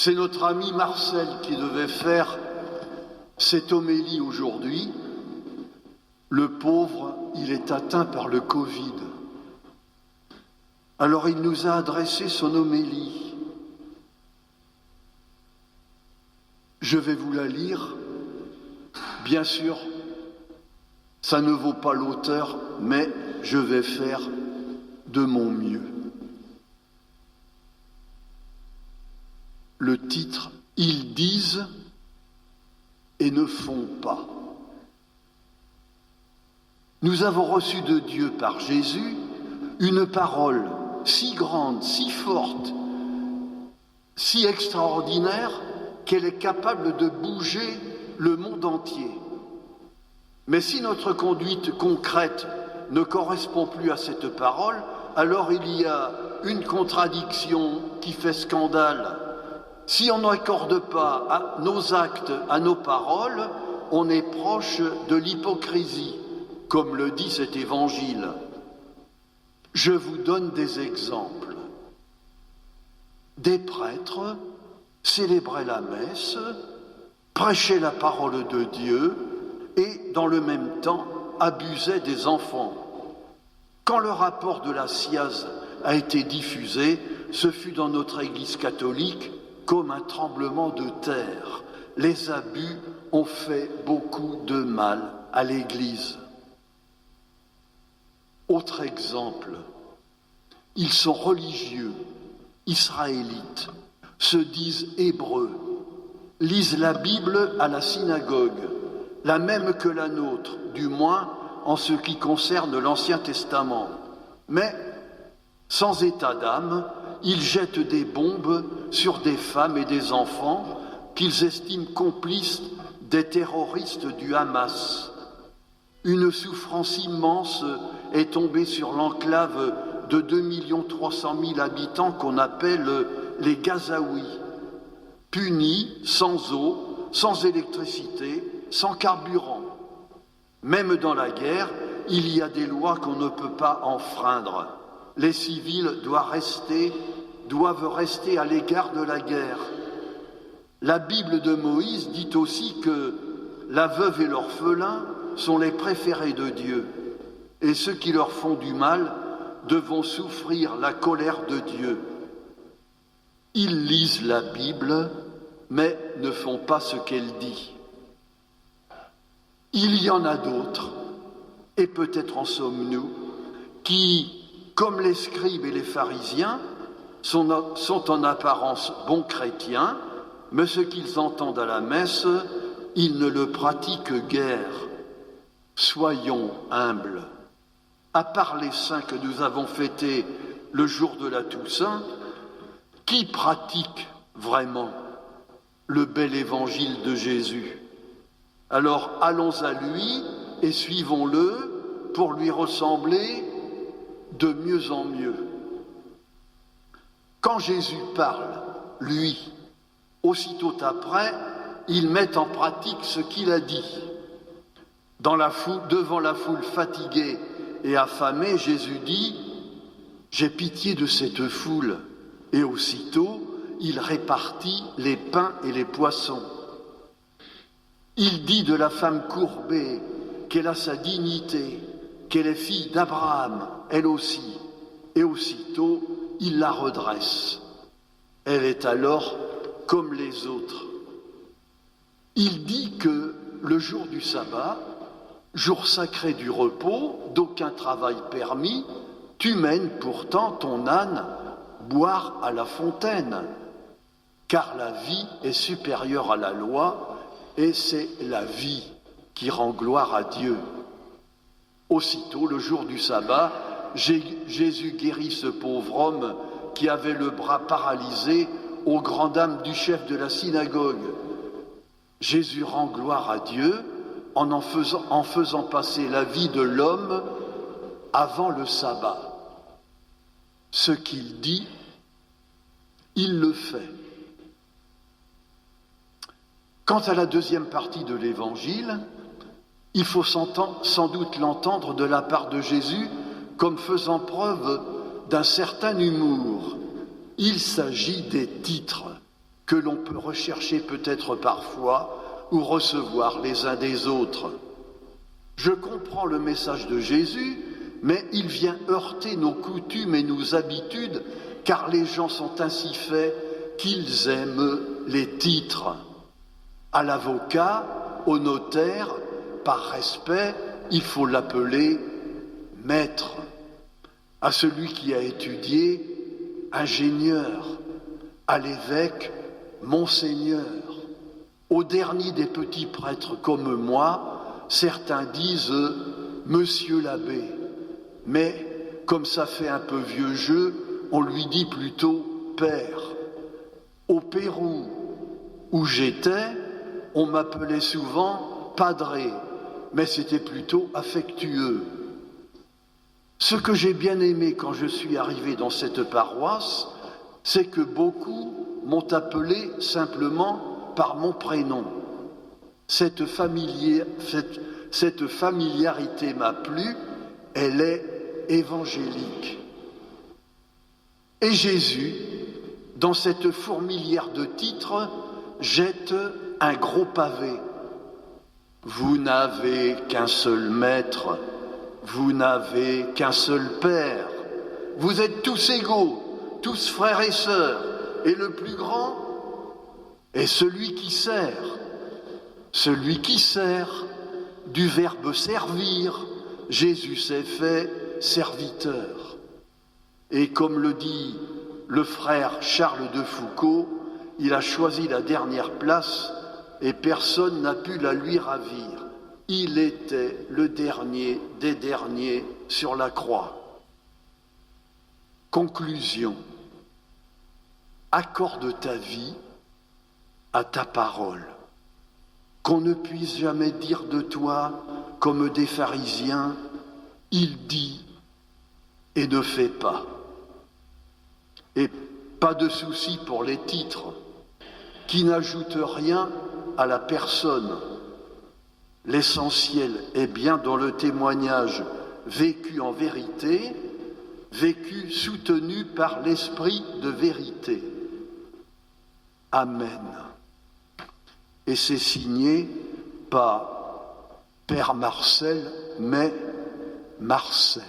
C'est notre ami Marcel qui devait faire cette homélie aujourd'hui. Le pauvre, il est atteint par le Covid. Alors il nous a adressé son homélie. Je vais vous la lire. Bien sûr, ça ne vaut pas l'auteur, mais je vais faire de mon mieux. Le titre, « Ils disent et ne font pas ». Nous avons reçu de Dieu par Jésus une parole si grande, si forte, si extraordinaire qu'elle est capable de bouger le monde entier. Mais si notre conduite concrète ne correspond plus à cette parole, alors il y a une contradiction qui fait scandale. Si on n'accorde pas à nos actes, à nos paroles, on est proche de l'hypocrisie, comme le dit cet évangile. Je vous donne des exemples. Des prêtres célébraient la messe, prêchaient la parole de Dieu et, dans le même temps, abusaient des enfants. Quand le rapport de la SIAZ a été diffusé, ce fut dans notre Église catholique comme un tremblement de terre. Les abus ont fait beaucoup de mal à l'Église. Autre exemple, ils sont religieux, israélites, se disent hébreux, lisent la Bible à la synagogue, la même que la nôtre, du moins en ce qui concerne l'Ancien Testament. Mais, sans état d'âme, ils jettent des bombes sur des femmes et des enfants qu'ils estiment complices des terroristes du Hamas. Une souffrance immense est tombée sur l'enclave de 2 300 000 habitants qu'on appelle les Gazaouis, punis, sans eau, sans électricité, sans carburant. Même dans la guerre, il y a des lois qu'on ne peut pas enfreindre. Les civils doivent rester à l'égard de la guerre. La Bible de Moïse dit aussi que la veuve et l'orphelin sont les préférés de Dieu, et ceux qui leur font du mal devront souffrir la colère de Dieu. Ils lisent la Bible, mais ne font pas ce qu'elle dit. Il y en a d'autres, et peut-être en sommes-nous, qui, comme les scribes et les pharisiens, sont en apparence bons chrétiens, mais ce qu'ils entendent à la messe, ils ne le pratiquent guère. Soyons humbles. À part les saints que nous avons fêtés le jour de la Toussaint, qui pratique vraiment le bel évangile de Jésus? Alors allons à lui et suivons-le pour lui ressembler de mieux en mieux. Quand Jésus parle, lui, aussitôt après, il met en pratique ce qu'il a dit. Devant la foule fatiguée et affamée, Jésus dit « J'ai pitié de cette foule ». Et aussitôt, il répartit les pains et les poissons. Il dit de la femme courbée qu'elle a sa dignité, qu'elle est fille d'Abraham, elle aussi. Et aussitôt, il la redresse. Elle est alors comme les autres. Il dit que le jour du sabbat, jour sacré du repos, d'aucun travail permis, tu mènes pourtant ton âne boire à la fontaine, car la vie est supérieure à la loi, et c'est la vie qui rend gloire à Dieu. Aussitôt, le jour du sabbat, Jésus guérit ce pauvre homme qui avait le bras paralysé aux grandes dames du chef de la synagogue. Jésus rend gloire à Dieu en faisant passer la vie de l'homme avant le sabbat. Ce qu'il dit, il le fait. Quant à la deuxième partie de l'Évangile, il faut sans doute l'entendre de la part de Jésus comme faisant preuve d'un certain humour. Il s'agit des titres que l'on peut rechercher peut-être parfois ou recevoir les uns des autres. Je comprends le message de Jésus, mais il vient heurter nos coutumes et nos habitudes, car les gens sont ainsi faits qu'ils aiment les titres. À l'avocat, au notaire, par respect, il faut l'appeler maître. À celui qui a étudié, ingénieur. À l'évêque, monseigneur. Au dernier des petits prêtres comme moi, certains disent monsieur l'abbé. Mais comme ça fait un peu vieux jeu, on lui dit plutôt père. Au Pérou, où j'étais, on m'appelait souvent padré, mais c'était plutôt affectueux. Ce que j'ai bien aimé quand je suis arrivé dans cette paroisse, c'est que beaucoup m'ont appelé simplement par mon prénom. Cette familiarité m'a plu, elle est évangélique. Et Jésus, dans cette fourmilière de titres, jette un gros pavé. Vous n'avez qu'un seul maître, vous n'avez qu'un seul père. Vous êtes tous égaux, tous frères et sœurs, et le plus grand est celui qui sert. Celui qui sert, du verbe servir, Jésus s'est fait serviteur. Et comme le dit le frère Charles de Foucauld, il a choisi la dernière place et personne n'a pu la lui ravir. Il était le dernier des derniers sur la croix. Conclusion. Accorde ta vie à ta parole. Qu'on ne puisse jamais dire de toi, comme des pharisiens, il dit et ne fait pas. Et pas de souci pour les titres, qui n'ajoutent rien à la personne. L'essentiel est bien dans le témoignage vécu en vérité, vécu soutenu par l'esprit de vérité. Amen. Et c'est signé pas Père Marcel, mais Marcel.